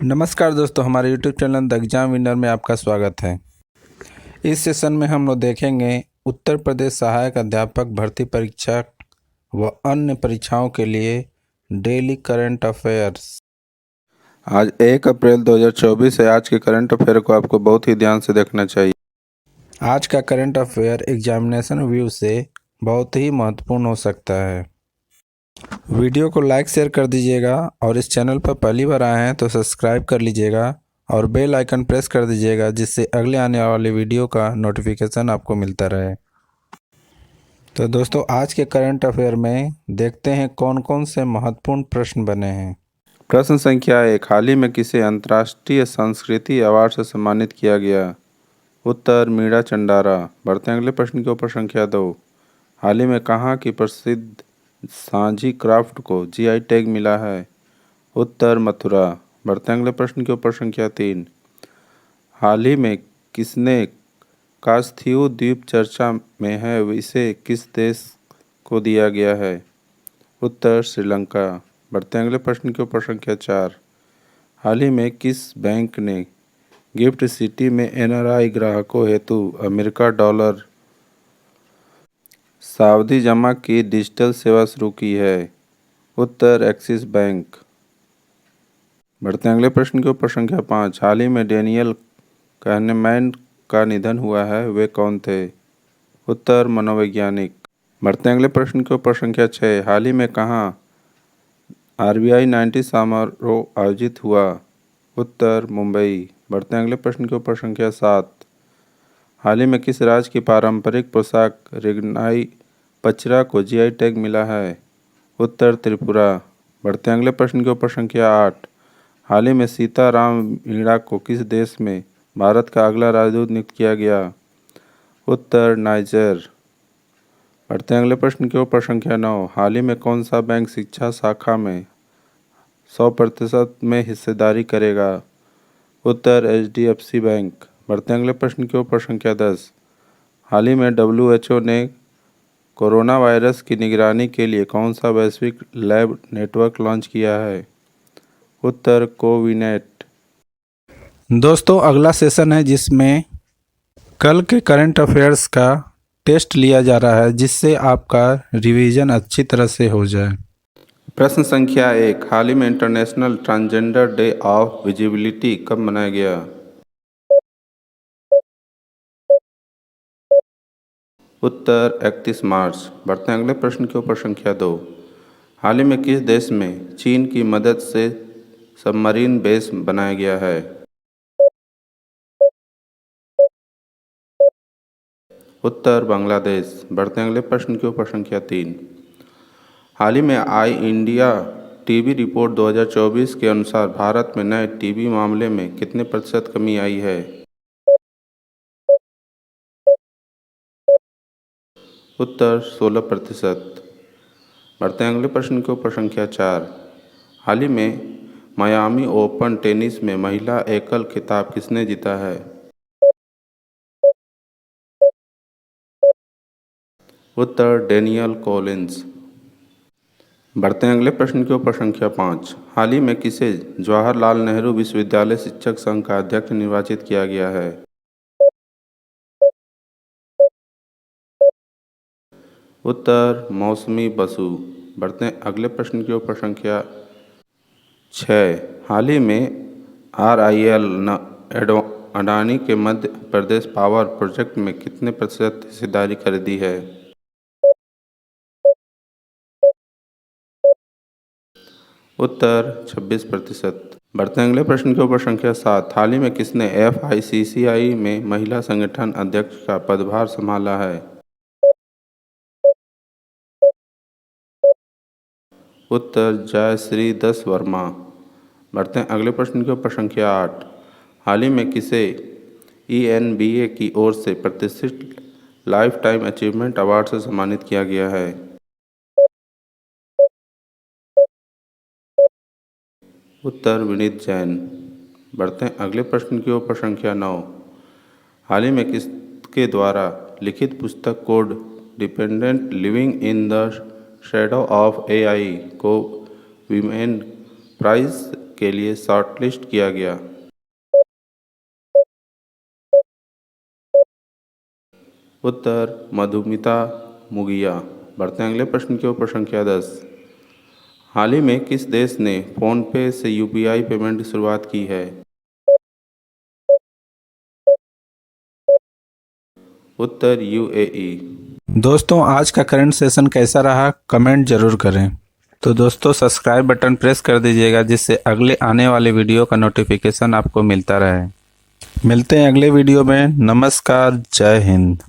नमस्कार दोस्तों, हमारे YouTube channel the exam winner में आपका स्वागत है। इस सेशन में हम लोग देखेंगे उत्तर प्रदेश सहायक अध्यापक भर्ती परीक्षा व अन्य परीक्षाओं के लिए डेली करंट अफेयर्स। आज 1 अप्रैल 2024 है। आज के करंट अफेयर को आपको बहुत ही ध्यान से देखना चाहिए। आज का करंट अफेयर एग्जामिनेशन व्यू से बहुत ही महत्वपूर्ण हो सकता है। वीडियो को लाइक शेयर कर दीजिएगा और इस चैनल पर पहली बार आए हैं तो सब्सक्राइब कर लीजिएगा और बेल आइकन प्रेस कर दीजिएगा, जिससे अगले आने वाले वीडियो का नोटिफिकेशन आपको मिलता रहे। तो दोस्तों, आज के करंट अफेयर में देखते हैं कौन कौन से महत्वपूर्ण प्रश्न बने हैं। प्रश्न संख्या 1, हाल ही में किसे अंतर्राष्ट्रीय संस्कृति अवार्ड से सम्मानित किया गया? उत्तर, मीरा चंडारा। बढ़ते हैं अगले प्रश्न के ऊपर। संख्या 2, हाल ही में कहाँ की प्रसिद्ध सांझी क्राफ्ट को जीआई टैग मिला है? उत्तर, मथुरा। बढ़ते हैं अगले प्रश्न के ऊपर। संख्या 3, हाल ही में किसने कास्थियो द्वीप चर्चा में है इसे किस देश को दिया गया है? उत्तर, श्रीलंका। बढ़ते हैं अगले प्रश्न के ऊपर। संख्या 4, हाल ही में किस बैंक ने गिफ्ट सिटी में एनआरआई ग्राहकों हेतु अमेरिका डॉलर सावधि जमा की डिजिटल सेवा शुरू की है? उत्तर, एक्सिस बैंक। बढ़ते हैं अगले प्रश्न के ऊपर। संख्या 5, हाल ही में डेनियल कहनेमैन का निधन हुआ है, वे कौन थे? उत्तर, मनोवैज्ञानिक। बढ़ते हैं अगले प्रश्न के ऊपर। संख्या 6, हाल ही में कहाँ आरबीआई 90 समारोह आयोजित हुआ? उत्तर, मुंबई। बढ़ते हैं अगले प्रश्न के ऊपर। संख्या 7, हाल ही में किस राज्य की पारंपरिक पोशाक रेगनाई पचरा को जीआई टैग मिला है? उत्तर, त्रिपुरा। बढ़ते हैं अगले प्रश्न के ऊपर। संख्या 8, हाल ही में सीताराम मीणा को किस देश में भारत का अगला राजदूत नियुक्त किया गया? उत्तर, नाइजर। बढ़ते हैं अगले प्रश्न के ऊपर। संख्या 9, हाल ही में कौन सा बैंक शिक्षा शाखा में 100% में हिस्सेदारी करेगा? उत्तर, एचडीएफसी बैंक। बढ़ते हैं अगले प्रश्न के ऊपर। संख्या 10, हाल ही में डब्ल्यूएचओ ने कोरोना वायरस की निगरानी के लिए कौन सा वैश्विक लैब नेटवर्क लॉन्च किया है? उत्तर, कोविनेट। दोस्तों, अगला सेशन है जिसमें कल के करंट अफेयर्स का टेस्ट लिया जा रहा है, जिससे आपका रिवीजन अच्छी तरह से हो जाए। प्रश्न संख्या 1, हाल ही में international transgender day of visibility कब मनाया गया? उत्तर, 31 मार्च। बढ़ते हैं अगले प्रश्न के ऊपर। संख्या 2, हाल ही में किस देश में चीन की मदद से सबमरीन बेस बनाया गया है? उत्तर, बांग्लादेश। बढ़ते हैं अगले प्रश्न के ऊपर। संख्या 3, हाल ही में आई इंडिया टीबी रिपोर्ट 2024 के अनुसार भारत में नए टीबी मामले में कितने प्रतिशत कमी आई है? उत्तर, 16%। बढ़ते हैं अगले प्रश्न के ऊपर। संख्या 4, हाल ही में मायामी ओपन टेनिस में महिला एकल खिताब किसने जीता है? उत्तर, डेनियल कॉलिंस। बढ़ते हैं अगले प्रश्न के ऊपर। संख्या 5, हाल ही में किसे जवाहरलाल नेहरू विश्वविद्यालय शिक्षक संघ का अध्यक्ष निर्वाचित किया गया है? उत्तर, मौसमी बसु। बढ़ते हैं अगले प्रश्न के ऊपर। संख्या 6, हाल ही में आरआईएल अडानी के मध्य प्रदेश पावर प्रोजेक्ट में कितने प्रतिशत हिस्सेदारी खरीदी है? उत्तर, 26%। बढ़ते हैं अगले प्रश्न के ऊपर। संख्या 7, हाल ही में किसने एफआईसीसीआई में महिला संगठन अध्यक्ष का पदभार संभाला है? उत्तर, जयश्री दस वर्मा। बढ़ते हैं अगले प्रश्न के ऊपर। संख्या 8, हाल ही में किसे ईएनबीए की ओर से प्रतिष्ठित लाइफ टाइम अचीवमेंट अवार्ड से सम्मानित किया गया है? उत्तर, विनीत जैन। बढ़ते हैं अगले प्रश्न के ऊपर। संख्या 9, हाल ही में किसके द्वारा लिखित पुस्तक code dependent living in the shadow of AI को वीमेन प्राइज के लिए शॉर्टलिस्ट किया गया? उत्तर मधुमिता मुगिया। बढ़ते हैं अगले प्रश्न की ओर। प्रश्न संख्या 10। हाल ही में किस देश ने फोनपे से यूपीआई पेमेंट की शुरुआत की है? उत्तर यूएई। दोस्तों, आज का करंट सेशन कैसा रहा कमेंट जरूर करें। तो दोस्तों, सब्सक्राइब बटन प्रेस कर दीजिएगा जिससे अगले आने वाले वीडियो का नोटिफिकेशन आपको मिलता रहे। मिलते हैं अगले वीडियो में। नमस्कार, जय हिंद।